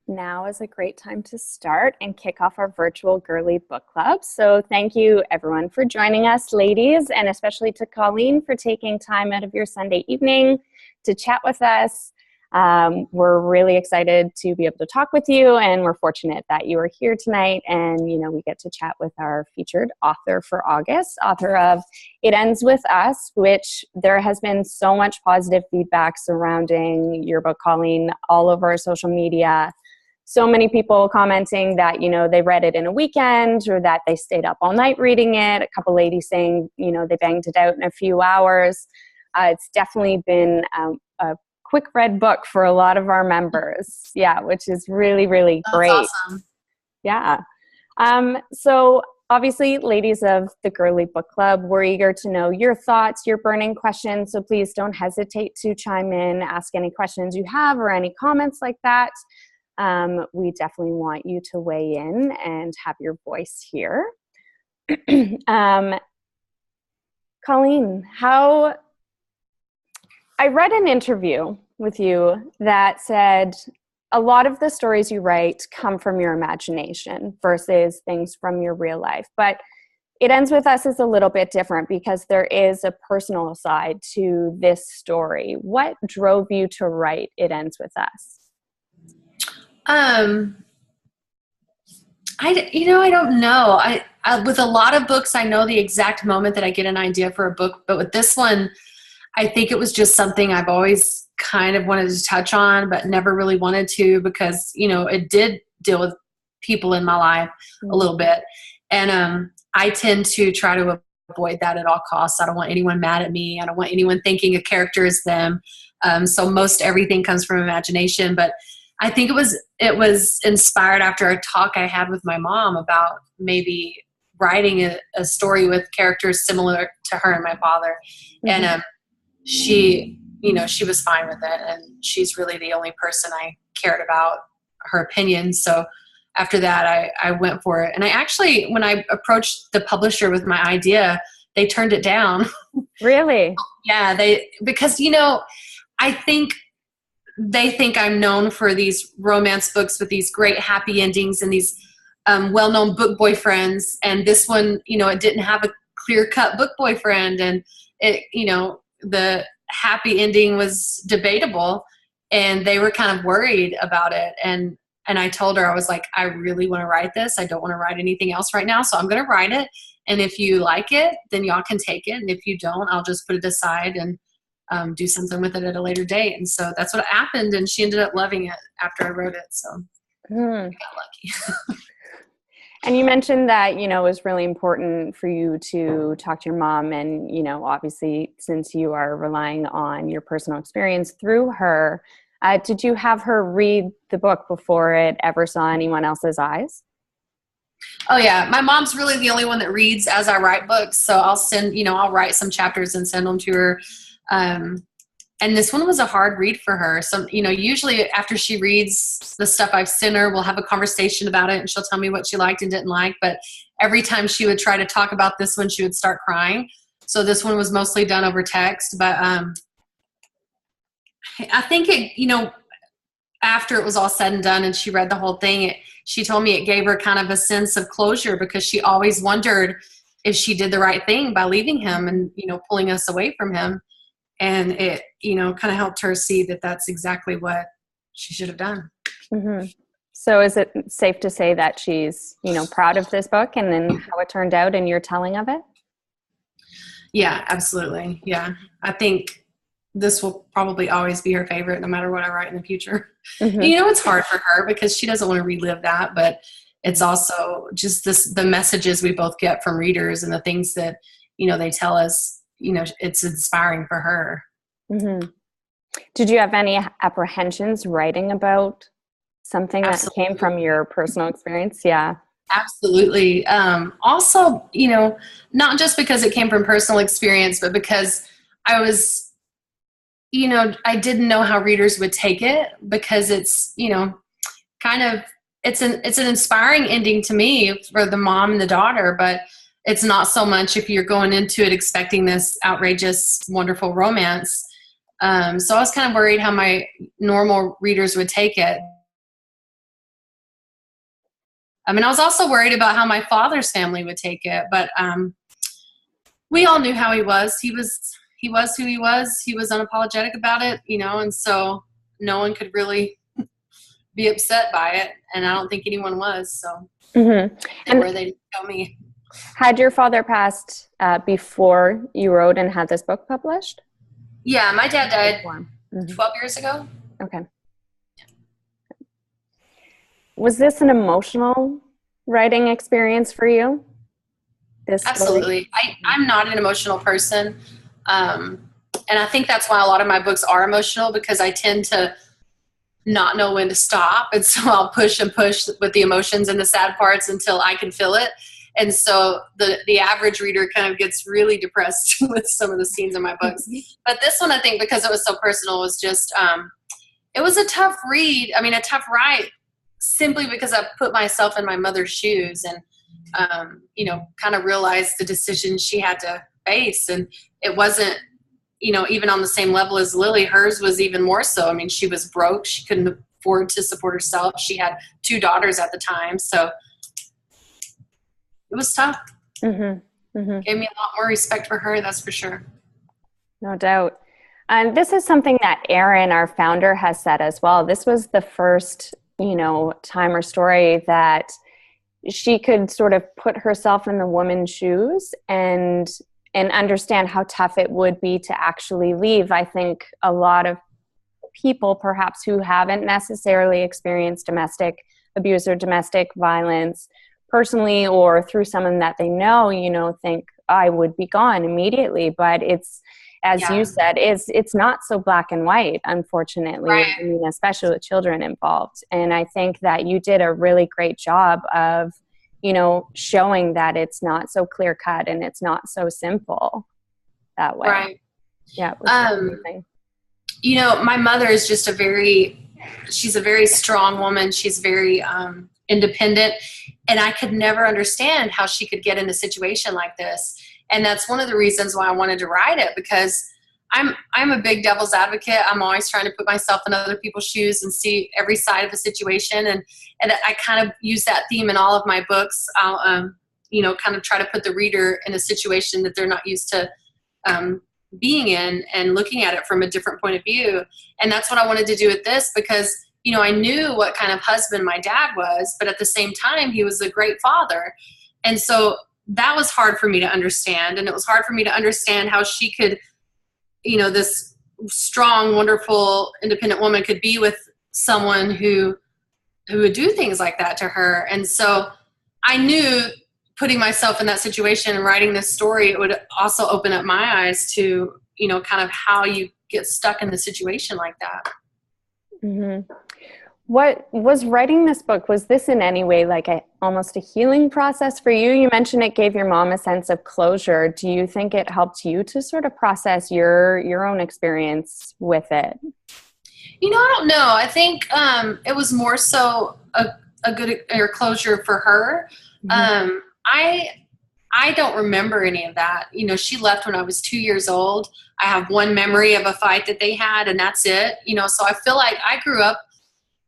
Now is a great time to start and kick off our virtual Girly book club. So thank you everyone for joining us, ladies, and especially to Colleen for taking time out of your Sunday evening to chat with us. We're really excited to be able to talk with you, and we're fortunate that you are here tonight, and we get to chat with our featured author for August, author of It Ends With Us, which there has been so much positive feedback surrounding your book, Colleen, all over social media. So many people commenting that, they read it in a weekend or that they stayed up all night reading it. A couple ladies saying, they banged it out in a few hours. It's definitely been a quick read book for a lot of our members. Yeah, which is really, really great. That's awesome. Yeah. So obviously, ladies of the Girly Book Club, we're eager to know your thoughts, your burning questions. So please don't hesitate to chime in, ask any questions you have or any comments like that. We definitely want you to weigh in and have your voice here. Colleen, I read an interview with you that said a lot of the stories you write come from your imagination versus things from your real life. But It Ends With Us is a little bit different because there is a personal side to this story. What drove you to write It Ends With Us? I don't know. I with a lot of books, I know the exact moment that I get an idea for a book, but with this one, I think it was just something I've always kind of wanted to touch on, but never really wanted to because, it did deal with people in my life a little bit. And I tend to try to avoid that at all costs. I don't want anyone mad at me. I don't want anyone thinking a character is them. So most everything comes from imagination, but I think it was inspired after a talk I had with my mom about maybe writing a story with characters similar to her and my father. Mm-hmm. And she was fine with it, and she's really the only person I cared about her opinion. So after that, I went for it. And I actually, when I approached the publisher with my idea, they turned it down. Really? Yeah, because I think they think I'm known for these romance books with these great happy endings and these well-known book boyfriends. And this one, it didn't have a clear-cut book boyfriend, and it, the happy ending was debatable, and they were kind of worried about it. And I told her, I was like, I really want to write this. I don't want to write anything else right now, so I'm going to write it. And if you like it, then y'all can take it. And if you don't, I'll just put it aside and do something with it at a later date. And so that's what happened. And she ended up loving it after I wrote it. So I got lucky. And you mentioned that, it was really important for you to talk to your mom. And, obviously, since you are relying on your personal experience through her, did you have her read the book before it ever saw anyone else's eyes? Oh yeah. My mom's really the only one that reads as I write books. So I'll write some chapters and send them to her. And this one was a hard read for her. So, usually after she reads the stuff I've sent her, we'll have a conversation about it and she'll tell me what she liked and didn't like. But every time she would try to talk about this one, she would start crying. So this one was mostly done over text. But I think after it was all said and done and she read the whole thing, she told me it gave her kind of a sense of closure because she always wondered if she did the right thing by leaving him and, pulling us away from him. And it, kind of helped her see that that's exactly what she should have done. Mm-hmm. So is it safe to say that she's, proud of this book and then how it turned out in your telling of it? Yeah, absolutely. Yeah. I think this will probably always be her favorite no matter what I write in the future. Mm-hmm. It's hard for her because she doesn't want to relive that, but it's also just the messages we both get from readers and the things that, they tell us. It's inspiring for her. Mm-hmm. Did you have any apprehensions writing about something Absolutely. That came from your personal experience? Yeah. Absolutely. Also, not just because it came from personal experience, but because I was, I didn't know how readers would take it because it's, kind of, it's an inspiring ending to me for the mom and the daughter, but it's not so much if you're going into it expecting this outrageous, wonderful romance. So I was kind of worried how my normal readers would take it. I mean, I was also worried about how my father's family would take it, but we all knew how he was. He was who he was. He was unapologetic about it, and so no one could really be upset by it, and I don't think anyone was. So And they didn't tell me. had your father passed before you wrote and had this book published? Yeah, my dad died 12 years ago. Okay. Was this an emotional writing experience for you? Absolutely. I'm not an emotional person. And I think that's why a lot of my books are emotional, because I tend to not know when to stop. And so I'll push and push with the emotions and the sad parts until I can feel it. And so the average reader kind of gets really depressed with some of the scenes in my books. But this one, I think, because it was so personal, was just, it was a tough read. I mean, a tough write, simply because I put myself in my mother's shoes and, kind of realized the decisions she had to face. And it wasn't, even on the same level as Lily. Hers was even more so. I mean, she was broke. She couldn't afford to support herself. She had 2 daughters at the time. So it was tough. Gave me a lot more respect for her, that's for sure. No doubt. And this is something that Erin, our founder, has said as well. This was the first, time or story that she could sort of put herself in the woman's shoes and understand how tough it would be to actually leave. I think a lot of people, perhaps, who haven't necessarily experienced domestic abuse or domestic violence personally or through someone that they know, think I would be gone immediately. But it's, as you said, it's not so black and white, unfortunately. Right. I mean, especially with children involved. And I think that you did a really great job of, showing that it's not so clear cut and it's not so simple that way. Right. Yeah. It was amazing. My mother is just she's a very strong woman. She's very independent. And I could never understand how she could get in a situation like this. And that's one of the reasons why I wanted to write it, because I'm a big devil's advocate. I'm always trying to put myself in other people's shoes and see every side of a situation. And I kind of use that theme in all of my books. I'll, kind of try to put the reader in a situation that they're not used to being in and looking at it from a different point of view. And that's what I wanted to do with this, because, I knew what kind of husband my dad was, but at the same time, he was a great father. And so that was hard for me to understand. And it was hard for me to understand how she could, this strong, wonderful, independent woman could be with someone who would do things like that to her. And so I knew, putting myself in that situation and writing this story, it would also open up my eyes to, kind of how you get stuck in a situation like that. Mm-hmm. What was writing this book? Was this in any way like almost a healing process for you? You mentioned it gave your mom a sense of closure. Do you think it helped you to sort of process your own experience with it? I don't know. I think it was more so a good closure for her. Mm-hmm. I don't remember any of that. She left when I was 2 years old. I have one memory of a fight that they had, and that's it. So I feel like I grew up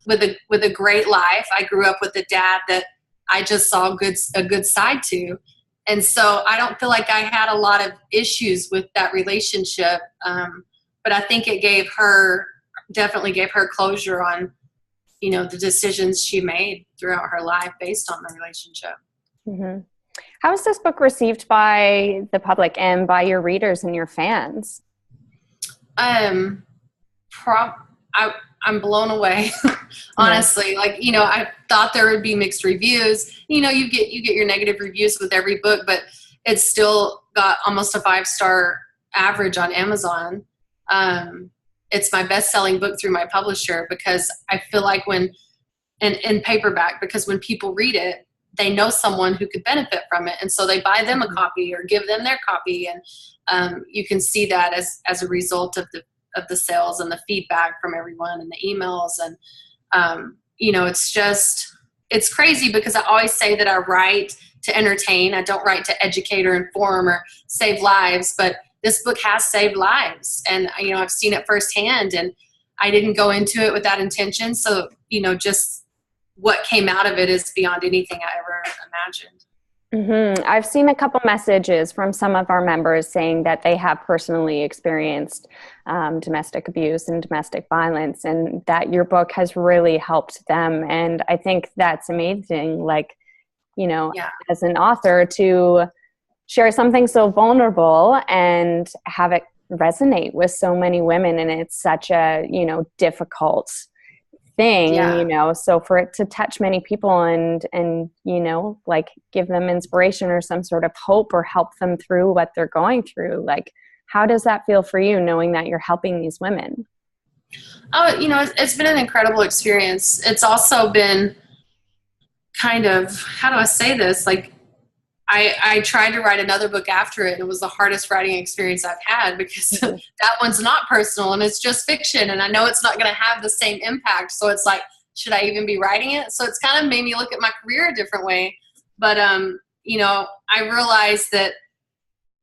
with a great life. I grew up with a dad that I just saw a good side to. And so I don't feel like I had a lot of issues with that relationship. But I think it definitely gave her closure on, the decisions she made throughout her life based on the relationship. Mm-hmm. How is this book received by the public and by your readers and your fans? I'm blown away, honestly. Like, I thought there would be mixed reviews. You get your negative reviews with every book, but it's still got almost a 5-star average on Amazon. It's my best-selling book through my publisher, because I feel like in paperback, because when people read it, they know someone who could benefit from it. And so they buy them a copy or give them their copy. And you can see that as a result of the sales and the feedback from everyone and the emails. And, it's crazy, because I always say that I write to entertain. I don't write to educate or inform or save lives, but this book has saved lives. And, I've seen it firsthand, and I didn't go into it with that intention. So, just what came out of it is beyond anything I ever imagined. I've seen a couple messages from some of our members saying that they have personally experienced domestic abuse and domestic violence, and that your book has really helped them. And I think that's amazing, like, you know, as an author, to share something so vulnerable and have it resonate with so many women. And it's such a, you know, difficult thing, you know, so for it to touch many people and, you know, like give them inspiration or some sort of hope or help them through what they're going through. Like, how does that feel for you, knowing that you're helping these women? Oh, you know, it's been an incredible experience. It's also been kind of, how do I say this? Like, I tried to write another book after it. It was the hardest writing experience I've had, because that one's not personal and it's just fiction. And I know it's not going to have the same impact. So it's like, should I even be writing it? So it's kind of made me look at my career a different way. But, you know, I realized that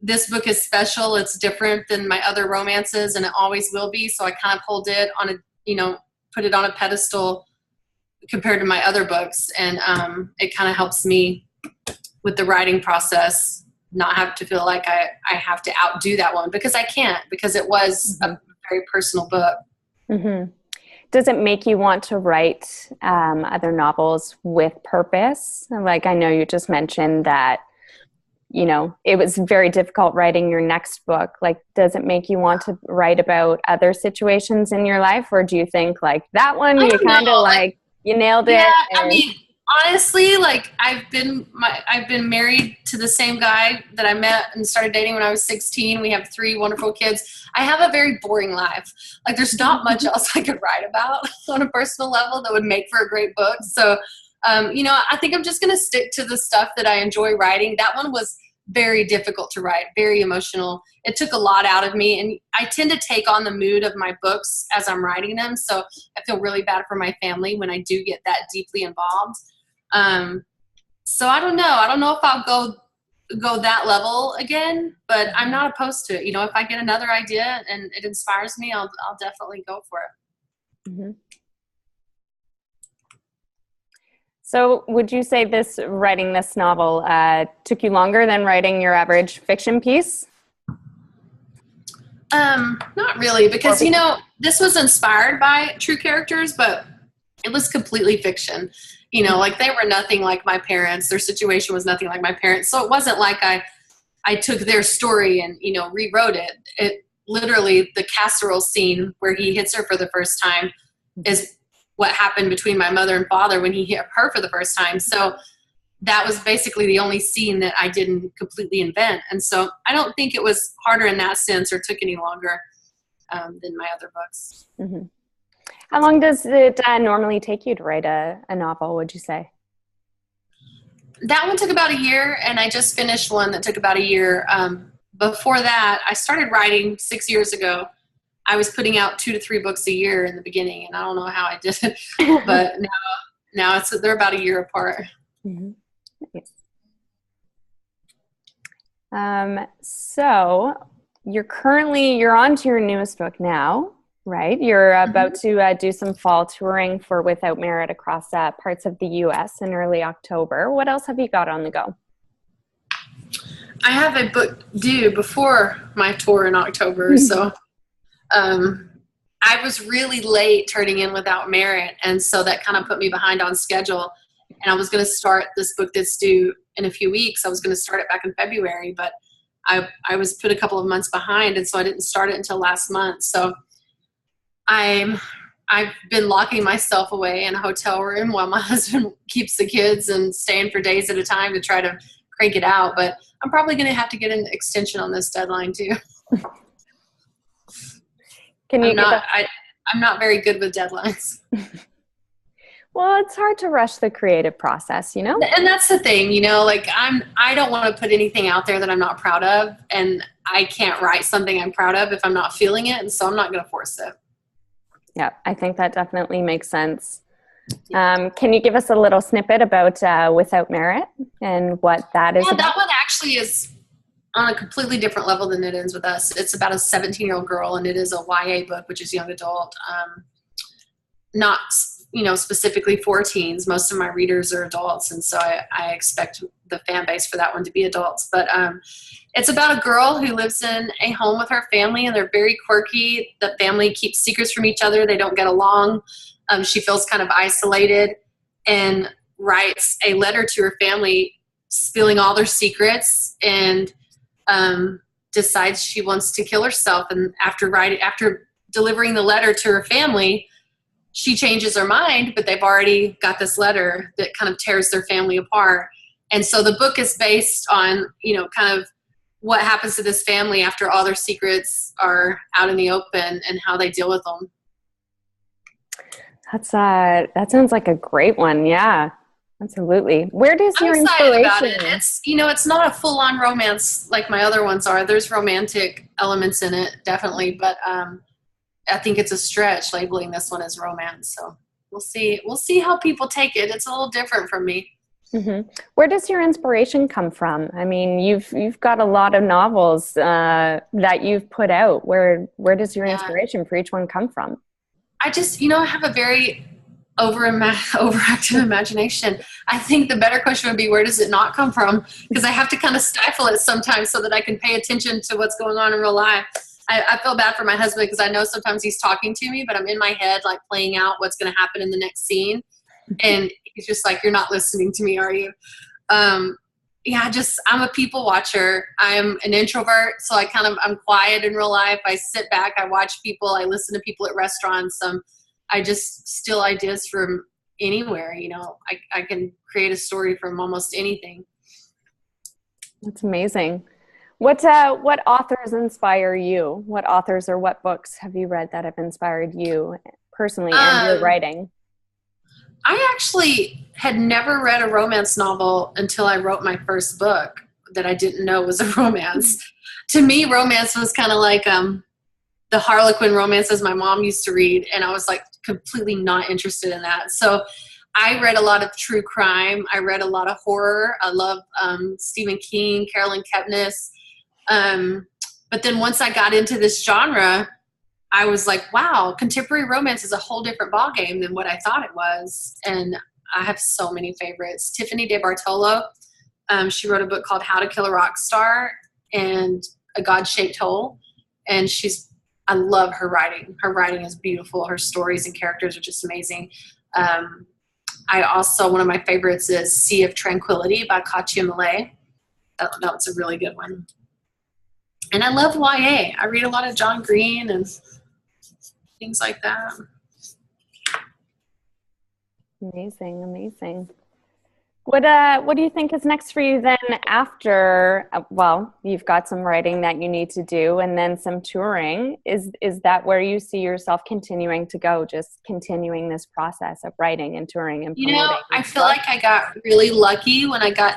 this book is special. It's different than my other romances, and it always will be. So I kind of hold it on a, you know, put it on a pedestal compared to my other books. And it kind of helps me with the writing process, not have to feel like I have to outdo that one, because I can't, because it was a very personal book. Does it make you want to write other novels with purpose? Like, I know you just mentioned that, you know, it was very difficult writing your next book. Like, does it make you want to write about other situations in your life? Or do you think like that one, you kind of like, you nailed it? Yeah, I mean, honestly, like I've been married to the same guy that I met and started dating when I was 16. We have 3 wonderful kids. I have a very boring life. Like, there's not much else I could write about on a personal level that would make for a great book. So, you know, I think I'm just going to stick to the stuff that I enjoy writing. That one was very difficult to write, very emotional. It took a lot out of me, and I tend to take on the mood of my books as I'm writing them. So I feel really bad for my family when I do get that deeply involved. So I don't know. I don't know if I'll go that level again, but I'm not opposed to it. You know, if I get another idea and it inspires me, I'll definitely go for it. So would you say writing this novel took you longer than writing your average fiction piece? Not really, because, you know, this was inspired by true characters, but it was completely fiction. You know, like, they were nothing like my parents. Their situation was nothing like my parents. So it wasn't like I took their story and, you know, rewrote it. It literally, the casserole scene where he hits her for the first time is what happened between my mother and father when he hit her for the first time. So that was basically the only scene that I didn't completely invent. And so I don't think it was harder in that sense or took any longer than my other books. How long does it normally take you to write a novel, would you say? That one took about a year, and I just finished one that took about a year. Before that, I started writing 6 years ago. I was putting out 2 to 3 books a year in the beginning, and I don't know how I did it, but now they're about a year apart. Nice. So you're on to your newest book now. Right. You're about to do some fall touring for Without Merit across parts of the U.S. in early October. What else have you got on the go? I have a book due before my tour in October. So I was really late turning in Without Merit. And so that kind of put me behind on schedule. And I was going to start this book that's due in a few weeks. I was going to start it back in February, but I was put a couple of months behind. And so I didn't start it until last month. So I've been locking myself away in a hotel room while my husband keeps the kids and staying for days at a time to try to crank it out. But I'm probably going to have to get an extension on this deadline too. I'm not very good with deadlines. Well, it's hard to rush the creative process, you know? And that's the thing, you know, like I don't want to put anything out there that I'm not proud of, and I can't write something I'm proud of if I'm not feeling it. And so I'm not going to force it. Yeah, I think that definitely makes sense. Can you give us a little snippet about Without Merit and what that is about? That one actually is on a completely different level than It Ends With Us. It's about a 17-year-old girl, and it is a YA book, which is young adult. Not specifically for teens. Most of my readers are adults, and so I expect the fan base for that one to be adults. But it's about a girl who lives in a home with her family, and they're very quirky. The family keeps secrets from each other. They don't get along. She feels kind of isolated and writes a letter to her family spilling all their secrets, and decides she wants to kill herself. And after delivering the letter to her family, she changes her mind, but they've already got this letter that kind of tears their family apart. And so the book is based on, kind of what happens to this family after all their secrets are out in the open and how they deal with them. That sounds like a great one. Yeah, absolutely. Where does your inspiration? About it. It's not a full-on romance like my other ones are. There's romantic elements in it, definitely, but I think it's a stretch labeling this one as romance. So we'll see. We'll see how people take it. It's a little different from me. Mm-hmm. Where does your inspiration come from? I mean, you've got a lot of novels that you've put out. Where does your inspiration for each one come from? I just, I have a very overactive imagination. I think the better question would be, where does it not come from? Because I have to kind of stifle it sometimes so that I can pay attention to what's going on in real life. I feel bad for my husband because I know sometimes he's talking to me, but I'm in my head like playing out what's going to happen in the next scene. And he's just like, you're not listening to me, are you? I'm a people watcher. I'm an introvert, so I'm quiet in real life. I sit back, I watch people, I listen to people at restaurants. I just steal ideas from anywhere. I can create a story from almost anything. That's amazing. What authors inspire you? What authors or what books have you read that have inspired you personally and your writing? I actually had never read a romance novel until I wrote my first book that I didn't know was a romance. To me, romance was kind of like the Harlequin romances my mom used to read, and I was like completely not interested in that. So I read a lot of true crime. I read a lot of horror. I love Stephen King, Carolyn Kepnes. But then once I got into this genre, I was like, wow, contemporary romance is a whole different ballgame than what I thought it was. And I have so many favorites. Tiffany de Bartolo, she wrote a book called How to Kill a Rock Star and A God-Shaped Hole. And I love her writing. Her writing is beautiful. Her stories and characters are just amazing. One of my favorites is Sea of Tranquility by Katya Millay. That's a really good one. And I love YA. I read a lot of John Green and things like that. Amazing. What do you think is next for you then after, you've got some writing that you need to do and then some touring. Is that where you see yourself continuing to go, just continuing this process of writing and touring and promoting? I feel like I got really lucky when I got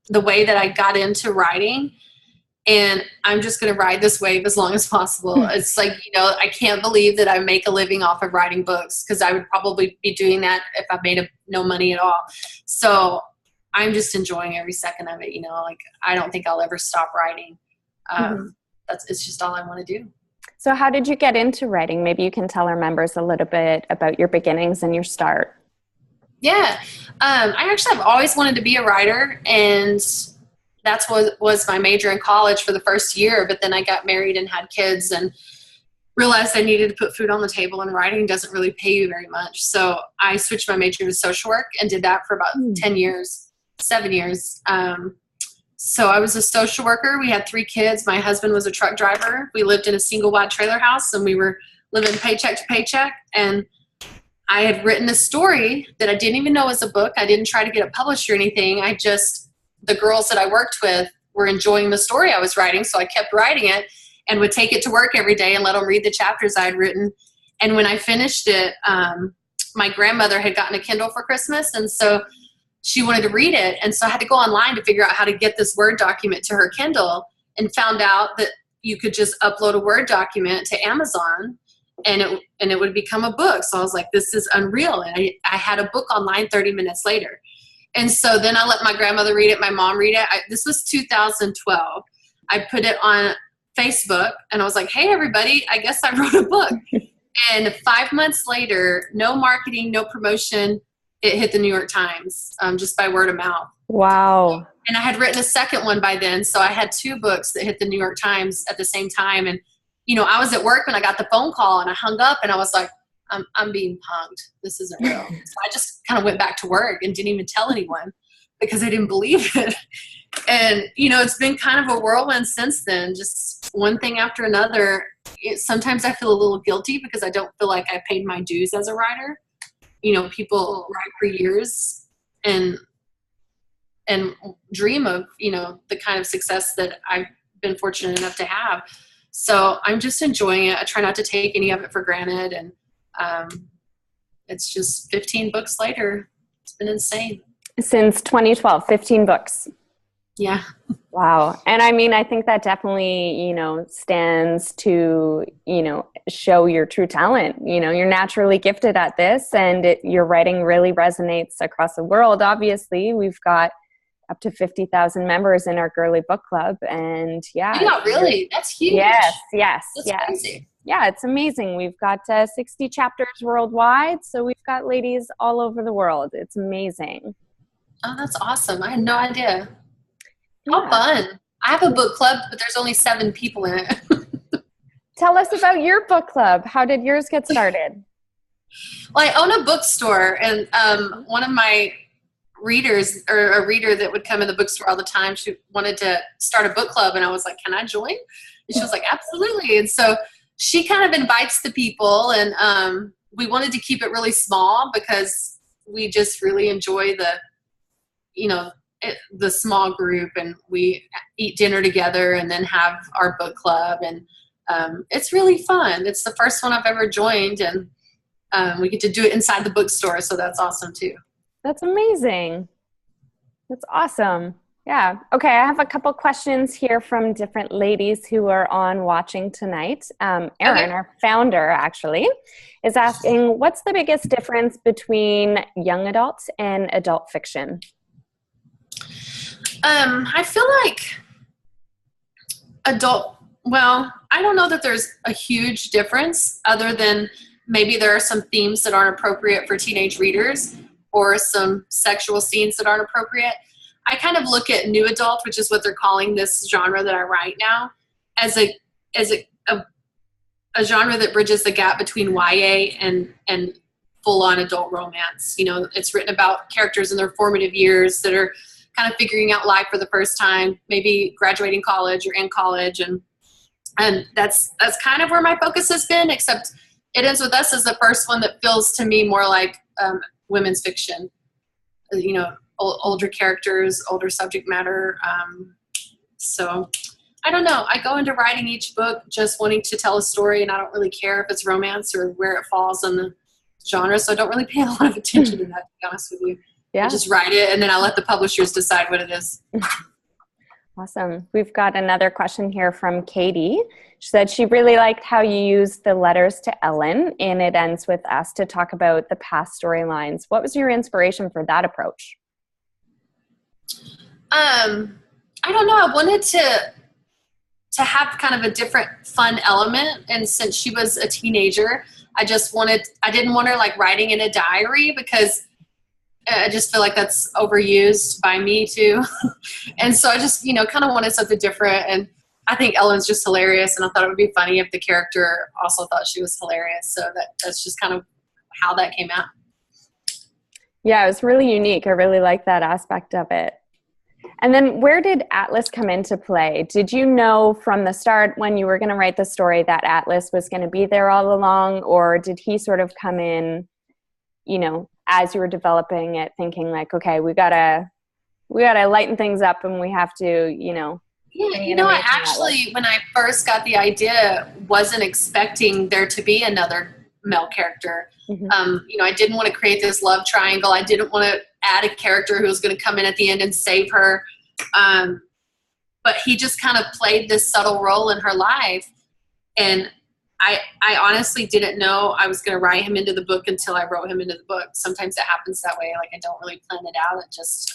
the way that I got into writing. And I'm just going to ride this wave as long as possible. It's like, I can't believe that I make a living off of writing books, because I would probably be doing that if I made no money at all. So I'm just enjoying every second of it. I don't think I'll ever stop writing. It's just all I want to do. So how did you get into writing? Maybe you can tell our members a little bit about your beginnings and your start. Yeah. I actually have always wanted to be a writer, and that's what was my major in college for the first year. But then I got married and had kids and realized I needed to put food on the table, and writing doesn't really pay you very much. So I switched my major to social work and did that for about 7 years. So I was a social worker. We had 3 kids. My husband was a truck driver. We lived in a single wide trailer house, and we were living paycheck to paycheck. And I had written a story that I didn't even know was a book. I didn't try to get it published or anything. The girls that I worked with were enjoying the story I was writing, so I kept writing it and would take it to work every day and let them read the chapters I had written. And when I finished it, my grandmother had gotten a Kindle for Christmas, and so she wanted to read it. And so I had to go online to figure out how to get this Word document to her Kindle, and found out that you could just upload a Word document to Amazon and it would become a book. So I was like, this is unreal. And I had a book online 30 minutes later. And so then I let my grandmother read it, my mom read it. This was 2012. I put it on Facebook, and I was like, hey, everybody, I guess I wrote a book. And 5 months later, no marketing, no promotion, it hit the New York Times, just by word of mouth. Wow. And I had written a second one by then. So I had 2 books that hit the New York Times at the same time. And, I was at work when I got the phone call, and I hung up, and I was like, I'm being punked. This isn't real. So I just kind of went back to work and didn't even tell anyone because I didn't believe it. And, it's been kind of a whirlwind since then, just one thing after another. Sometimes I feel a little guilty because I don't feel like I paid my dues as a writer. People write for years and dream of, the kind of success that I've been fortunate enough to have. So I'm just enjoying it. I try not to take any of it for granted. And it's just 15 books later. It's been insane. Since 2012, 15 books. Yeah. Wow. And I mean, I think that definitely, stands to, show your true talent. You're naturally gifted at this, and your writing really resonates across the world. Obviously, we've got up to 50,000 members in our Girly book club. And yeah, really? That's huge. Yes. That's crazy. Yeah, it's amazing. We've got 60 chapters worldwide. So we've got ladies all over the world. It's amazing. Oh, that's awesome. I had no idea. How fun. I have a book club, but there's only 7 people in it. Tell us about your book club. How did yours get started? Well, I own a bookstore, and one of my readers, or a reader that would come in the bookstore all the time, she wanted to start a book club, and I was like, can I join? And she was like, absolutely. And so she kind of invites the people, and we wanted to keep it really small because we just really enjoy the small group, and we eat dinner together and then have our book club, and it's really fun. It's the first one I've ever joined, and we get to do it inside the bookstore, so that's awesome too. That's amazing. That's awesome. Yeah. Okay, I have a couple questions here from different ladies who are on watching tonight. Erin, our founder, actually, is asking, what's the biggest difference between young adult and adult fiction? I feel like I don't know that there's a huge difference, other than maybe there are some themes that aren't appropriate for teenage readers, or some sexual scenes that aren't appropriate. I kind of look at new adult, which is what they're calling this genre that I write now, as a genre that bridges the gap between YA and full-on adult romance. It's written about characters in their formative years that are kind of figuring out life for the first time, maybe graduating college or in college, and that's kind of where my focus has been. Except It Ends With Us is the first one that feels to me more like women's fiction. Older characters, older subject matter. So I don't know. I go into writing each book just wanting to tell a story, and I don't really care if it's romance or where it falls in the genre. So I don't really pay a lot of attention to that, to be honest with you. Yeah. I just write it, and then I let the publishers decide what it is. Awesome. We've got another question here from Katie. She said she really liked how you used the letters to Ellen in It Ends With Us to talk about the past storylines. What was your inspiration for that approach? I don't know. I wanted to have kind of a different fun element. And since she was a teenager, I didn't want her like writing in a diary, because I just feel like that's overused by me too. And so I just, kind of wanted something different. And I think Ellen's just hilarious, and I thought it would be funny if the character also thought she was hilarious. So that's just kind of how that came out. Yeah, it was really unique. I really like that aspect of it. And then where did Atlas come into play? Did you know from the start when you were going to write the story that Atlas was going to be there all along, or did he sort of come in, as you were developing it, thinking like, okay, we gotta lighten things up, and we have to, Yeah, I actually, when I first got the idea, wasn't expecting there to be another male character. Mm-hmm. I didn't want to create this love triangle. I didn't want to add a character who was going to come in at the end and save her. But he just kind of played this subtle role in her life. And I honestly didn't know I was going to write him into the book until I wrote him into the book. Sometimes it happens that way. Like, I don't really plan it out. It just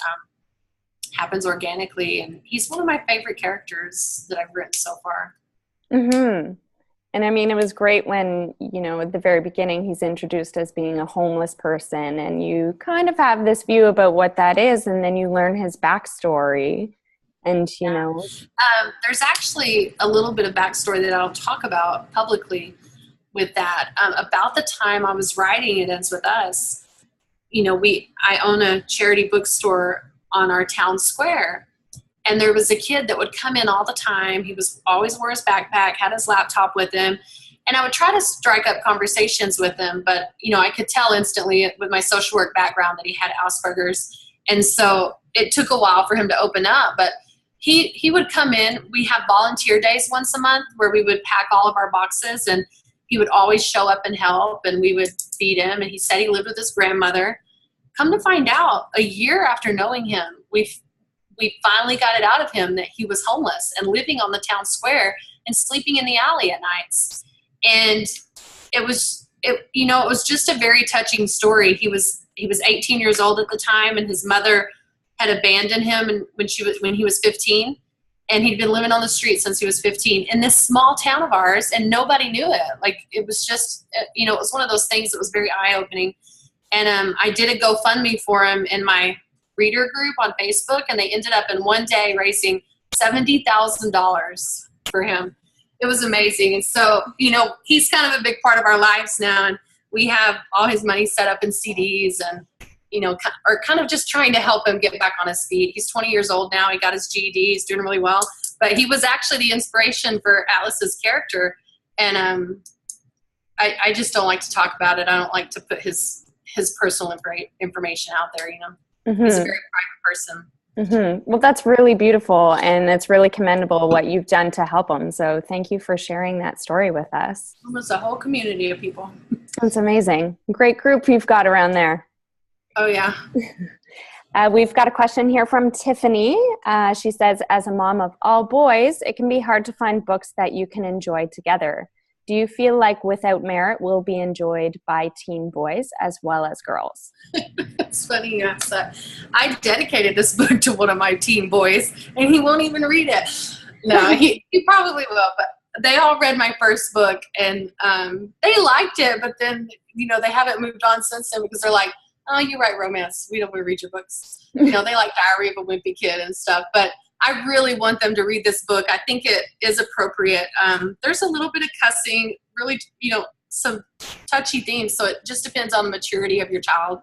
happens organically. And he's one of my favorite characters that I've written so far. Mm-hmm. And I mean, it was great when, at the very beginning, he's introduced as being a homeless person, and you kind of have this view about what that is, and then you learn his backstory. And, there's actually a little bit of backstory that I'll talk about publicly with that. About the time I was writing It Ends With Us, I own a charity bookstore on our town square. And there was a kid that would come in all the time. He was always wore his backpack, had his laptop with him. And I would try to strike up conversations with him. But, I could tell instantly with my social work background that he had Asperger's. And so it took a while for him to open up. But he would come in. We have volunteer days once a month where we would pack all of our boxes. And he would always show up and help. And we would feed him. And he said he lived with his grandmother. Come to find out, a year after knowing him, we finally got it out of him that he was homeless and living on the town square and sleeping in the alley at nights. And it was just a very touching story. He was 18 years old at the time, and his mother had abandoned him when he was 15, and he'd been living on the street since he was 15 in this small town of ours, and nobody knew it. Like, it was just, it was one of those things that was very eye-opening. And I did a GoFundMe for him in my reader group on Facebook, and they ended up in one day raising $70,000 for him. It was amazing. And so, he's kind of a big part of our lives now, and we have all his money set up in CDs and, are kind of just trying to help him get back on his feet. He's 20 years old now. He got his GED. He's doing really well. But he was actually the inspiration for Atlas's character. And I just don't like to talk about it. I don't like to put his personal information out there, Mm-hmm. He's a very private person. Mm-hmm. Well, that's really beautiful, and it's really commendable what you've done to help him. So thank you for sharing that story with us. Almost a whole community of people. That's amazing. Great group you've got around there. Oh, yeah. We've got a question here from Tiffany. She says, as a mom of all boys, it can be hard to find books that you can enjoy together. Do you feel like Without Merit will be enjoyed by teen boys as well as girls? It's funny you ask that. I dedicated this book to one of my teen boys, and he won't even read it. No, he probably will, but they all read my first book, and they liked it, but then, they haven't moved on since then because they're like, oh, you write romance. We don't want to read your books. They like Diary of a Wimpy Kid and stuff, but I really want them to read this book. I think it is appropriate. There's a little bit of cussing, really, some touchy themes. So it just depends on the maturity of your child.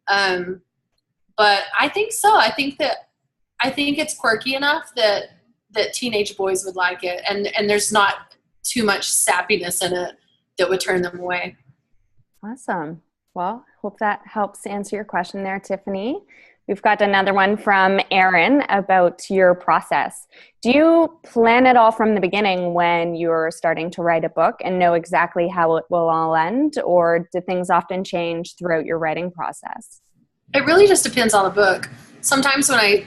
But I think so. I think it's quirky enough that teenage boys would like it. And there's not too much sappiness in it that would turn them away. Awesome. Well, hope that helps answer your question there, Tiffany. We've got another one from Erin about your process. Do you plan it all from the beginning when you're starting to write a book and know exactly how it will all end, or do things often change throughout your writing process? It really just depends on the book. Sometimes when I,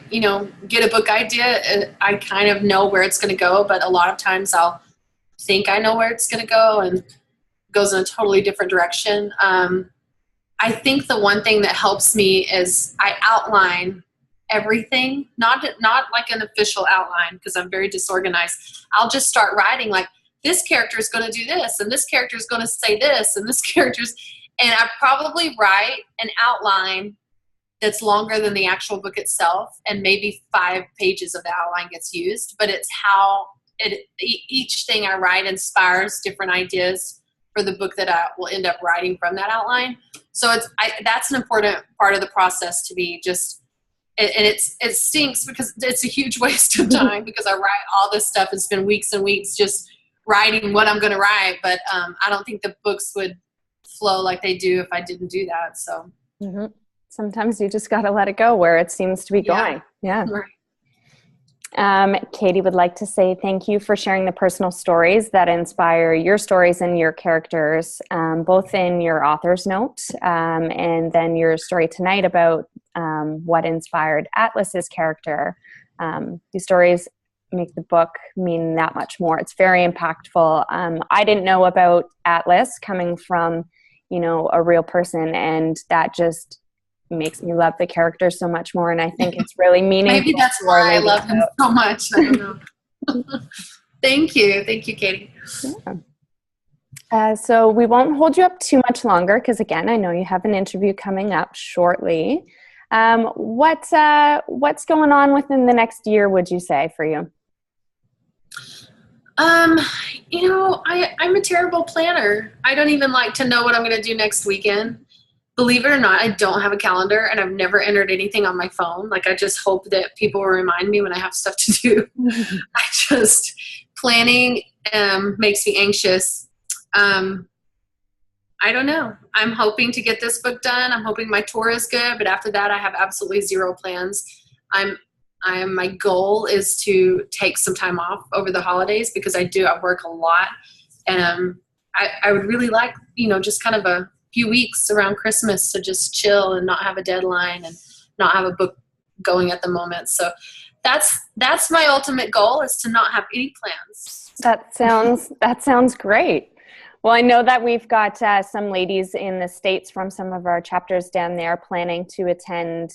get a book idea, I kind of know where it's going to go, but a lot of times I'll think I know where it's going to go and it goes in a totally different direction. I think the one thing that helps me is I outline everything, not like an official outline because I'm very disorganized. I'll just start writing like, this character is going to do this, and this character is going to say this, and this character's, and I probably write an outline that's longer than the actual book itself, and maybe 5 pages of the outline gets used, but it's how each thing I write inspires different ideas for the book that I will end up writing from that outline. So that's an important part of the process to me. It stinks because it's a huge waste of time because I write all this stuff and spend weeks and weeks just writing what I'm going to write. But I don't think the books would flow like they do if I didn't do that. So sometimes you just got to let it go where it seems to be going. Yeah. Right. Katie would like to say thank you for sharing the personal stories that inspire your stories and your characters, both in your author's note and then your story tonight about what inspired Atlas's character. These stories make the book mean that much more. It's very impactful. I didn't know about Atlas coming from, a real person, and that just makes me love the character so much more, and I think it's really meaningful. Maybe that's why I love him so much. I don't know. Thank you, Katie. Yeah. So we won't hold you up too much longer because, again, I know you have an interview coming up shortly. What's going on within the next year, would you say, for you? I'm a terrible planner. I don't even like to know what I'm going to do next weekend. Believe it or not, I don't have a calendar, and I've never entered anything on my phone. Like, I just hope that people will remind me when I have stuff to do. Planning makes me anxious. I don't know. I'm hoping to get this book done. I'm hoping my tour is good, but after that, I have absolutely zero plans. My goal is to take some time off over the holidays because I work a lot. And I would really like, just kind of a few weeks around Christmas to just chill and not have a deadline and not have a book going at the moment. So that's my ultimate goal, is to not have any plans. That sounds great. Well, I know that we've got some ladies in the States from some of our chapters down there planning to attend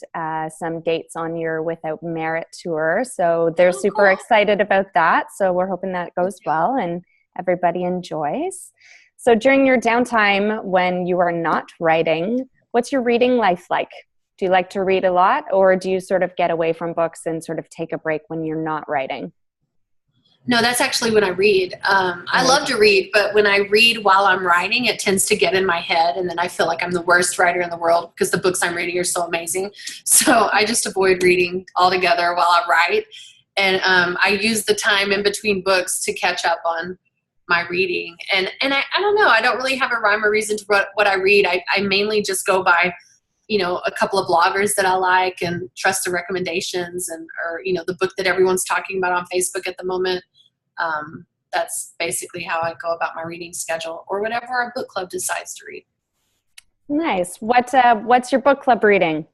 some dates on your Without Merit tour. So they're super excited about that. So we're hoping that goes well and everybody enjoys. So during your downtime when you are not writing, what's your reading life like? Do you like to read a lot, or do you sort of get away from books and sort of take a break when you're not writing? No, that's actually when I read. I love to read, but when I read while I'm writing, it tends to get in my head, and then I feel like I'm the worst writer in the world because the books I'm reading are so amazing. So I just avoid reading altogether while I write, and I use the time in between books to catch up on my reading. And I don't know. I don't really have a rhyme or reason to what I read. I mainly just go by a couple of bloggers that I like and trust the recommendations, or the book that everyone's talking about on Facebook at the moment. That's basically how I go about my reading schedule, or whatever our book club decides to read. Nice. What's your book club reading?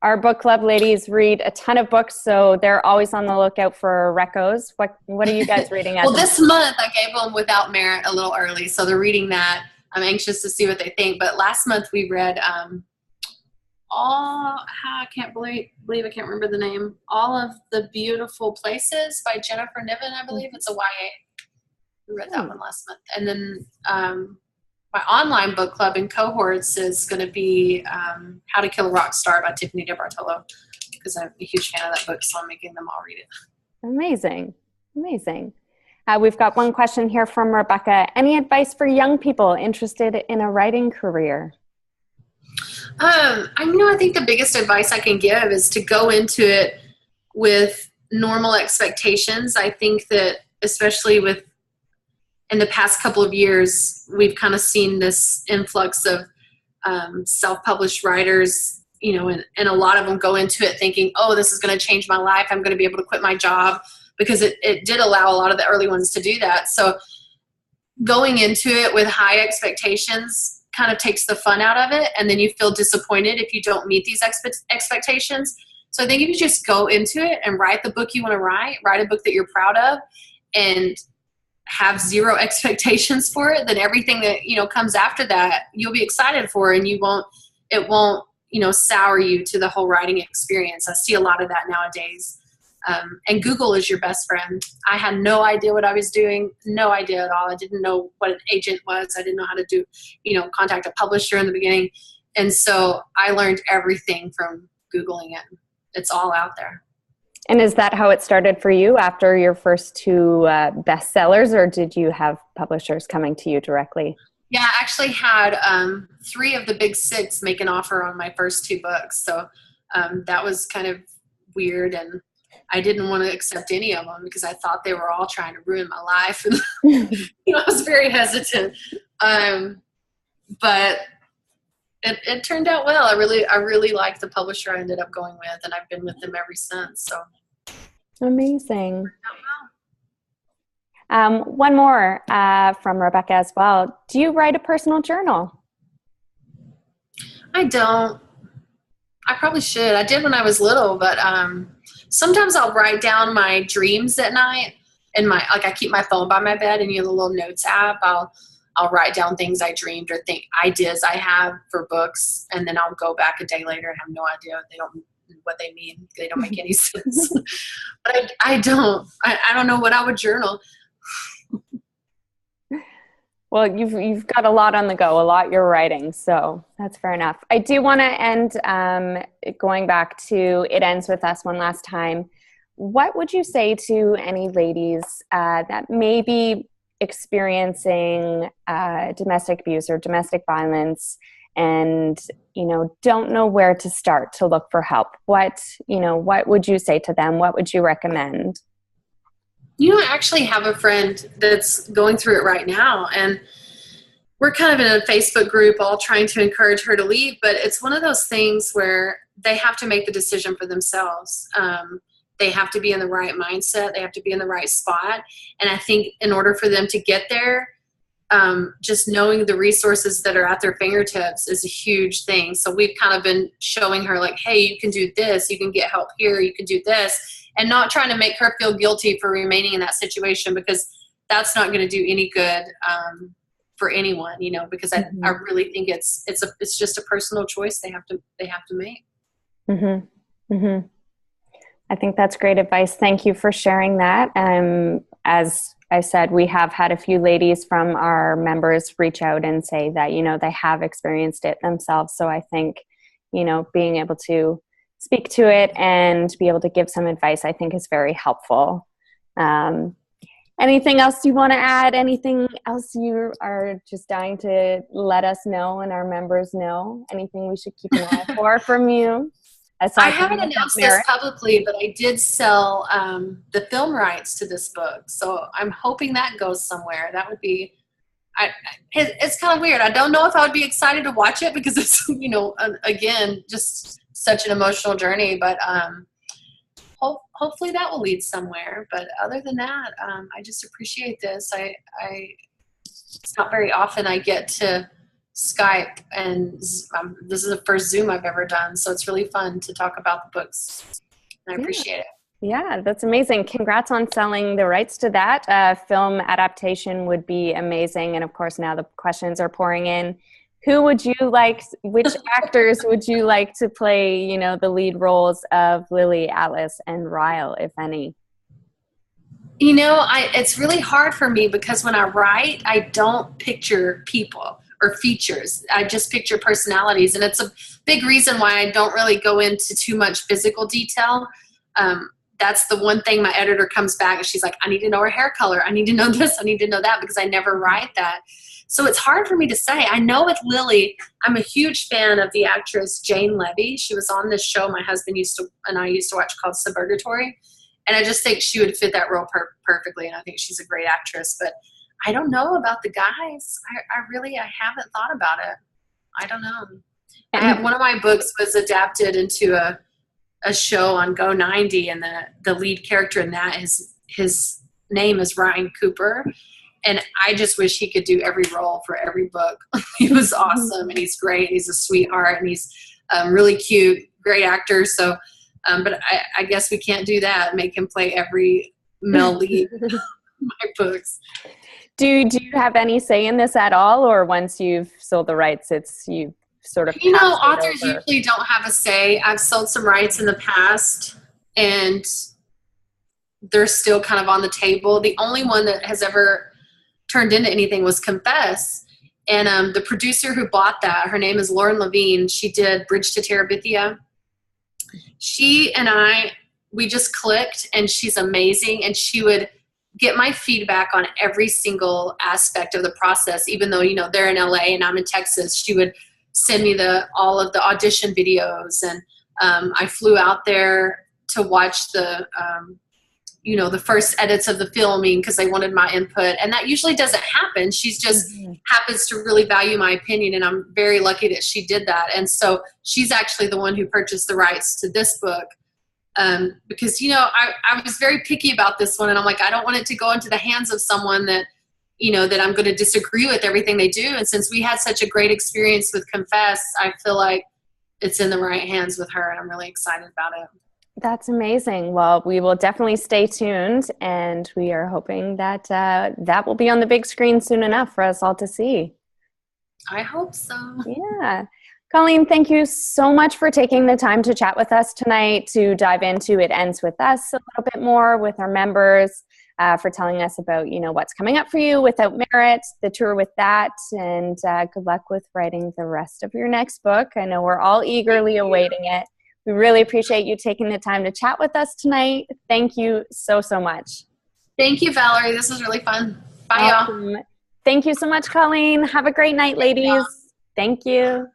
Our book club ladies read a ton of books, so they're always on the lookout for recos. What are you guys reading at? Well, this month I gave them Without Merit a little early, so they're reading that. I'm anxious to see what they think. But last month we read I can't believe I can't remember the name. All of the Beautiful Places by Jennifer Niven, I believe. It's a YA. We read that one last month. And then my online book club in cohorts is going to be How to Kill a Rock Star by Tiffany DeBartolo, because I'm a huge fan of that book, so I'm making them all read it. Amazing. We've got one question here from Rebecca. Any advice for young people interested in a writing career? I think the biggest advice I can give is to go into it with normal expectations. I think that especially in the past couple of years, we've kind of seen this influx of self-published writers, and a lot of them go into it thinking, oh, this is going to change my life. I'm going to be able to quit my job, because it did allow a lot of the early ones to do that. So going into it with high expectations kind of takes the fun out of it, and then you feel disappointed if you don't meet these expectations. So I think if you just go into it and write the book you want to write a book that you're proud of, and have zero expectations for it, then everything that comes after that you'll be excited for, and it won't sour you to the whole writing experience. I see a lot of that nowadays. And Google is your best friend. I had no idea what I was doing, no idea at all. I didn't know what an agent was. I didn't know how to do, contact a publisher in the beginning. And so I learned everything from Googling it. It's all out there. And is that how it started for you after your first two bestsellers, or did you have publishers coming to you directly? Yeah, I actually had 3 of the big 6 make an offer on my first 2 books. So that was kind of weird, and I didn't want to accept any of them because I thought they were all trying to ruin my life. And I was very hesitant. But it turned out well. I really liked the publisher I ended up going with, and I've been with them ever since. So amazing. One more from Rebecca as well. Do you write a personal journal? I don't. I probably should. I did when I was little, but sometimes I'll write down my dreams at night, and I keep my phone by my bed, and the little notes app. I'll write down things I dreamed or ideas I have for books, and then I'll go back a day later and have no idea what they mean. They don't make any sense. But I don't know what I would journal. Well, you've got a lot on the go, a lot you're writing, so that's fair enough. I do want to end going back to It Ends With Us one last time. What would you say to any ladies that may be experiencing domestic abuse or domestic violence and, don't know where to start to look for help? What would you say to them? What would you recommend? I actually have a friend that's going through it right now, and we're kind of in a Facebook group all trying to encourage her to leave, but it's one of those things where they have to make the decision for themselves. They have to be in the right mindset. They have to be in the right spot. And I think in order for them to get there, just knowing the resources that are at their fingertips is a huge thing. So we've kind of been showing her like, hey, you can do this, you can get help here, you can do this. And not trying to make her feel guilty for remaining in that situation, because that's not going to do any good for anyone, because I really think it's just a personal choice they have to make. Mm-hmm. Mm-hmm. I think that's great advice. Thank you for sharing that. As I said, we have had a few ladies from our members reach out and say that, they have experienced it themselves. So I think, being able to speak to it and be able to give some advice, I think is very helpful. Anything else you want to add? Anything else you are just dying to let us know and our members know? Anything we should keep an eye for from you? I haven't announced this publicly, but I did sell the film rights to this book. So I'm hoping that goes somewhere. That would be, it's kind of weird. I don't know if I would be excited to watch it because it's, again, just such an emotional journey, but hopefully that will lead somewhere. But other than that, I just appreciate this. It's not very often I get to Skype, and this is the first Zoom I've ever done, so it's really fun to talk about the books. I appreciate it. Yeah, that's amazing. Congrats on selling the rights to that. Film adaptation would be amazing, and of course now the questions are pouring in. Who would you like, which actors would you like to play, the lead roles of Lily, Atlas, and Ryle, if any? It's really hard for me because when I write, I don't picture people or features. I just picture personalities. And it's a big reason why I don't really go into too much physical detail. That's the one thing my editor comes back and she's like, I need to know her hair color. I need to know this. I need to know that, because I never write that. So it's hard for me to say. I know with Lily, I'm a huge fan of the actress Jane Levy. She was on this show my husband and I used to watch called Suburgatory. And I just think she would fit that role perfectly. And I think she's a great actress. But I don't know about the guys. I haven't thought about it. I don't know. One of my books was adapted into a show on Go 90, and the lead character in that his name is Ryan Cooper. And I just wish he could do every role for every book. He was awesome, and he's great. He's a sweetheart, and he's really cute, great actor. So, but I guess we can't do that. Make him play every male lead in my books. Do you have any say in this at all, or once you've sold the rights, it's you sort of? Authors usually don't have a say. I've sold some rights in the past, and they're still kind of on the table. The only one that has ever turned into anything was Confess. And the producer who bought that, her name is Lauren Levine. She did Bridge to Terabithia. She and we just clicked, and she's amazing. And she would get my feedback on every single aspect of the process, even though, they're in LA and I'm in Texas. She would send me all of the audition videos. And I flew out there to watch the first edits of the filming because they wanted my input. And that usually doesn't happen. She's just happens to really value my opinion. And I'm very lucky that she did that. And so she's actually the one who purchased the rights to this book. Because, I was very picky about this one, and I'm like, I don't want it to go into the hands of someone that, that I'm going to disagree with everything they do. And since we had such a great experience with Confess, I feel like it's in the right hands with her, and I'm really excited about it. That's amazing. Well, we will definitely stay tuned, and we are hoping that that will be on the big screen soon enough for us all to see. I hope so. Yeah. Colleen, thank you so much for taking the time to chat with us tonight, to dive into It Ends With Us a little bit more with our members. for telling us about, what's coming up for you Without Merit, the tour with that, and good luck with writing the rest of your next book. I know we're all eagerly awaiting it. We really appreciate you taking the time to chat with us tonight. Thank you so, so much. Thank you, Valerie. This was really fun. Bye, y'all. Thank you so much, Colleen. Have a great night, ladies. Thank you.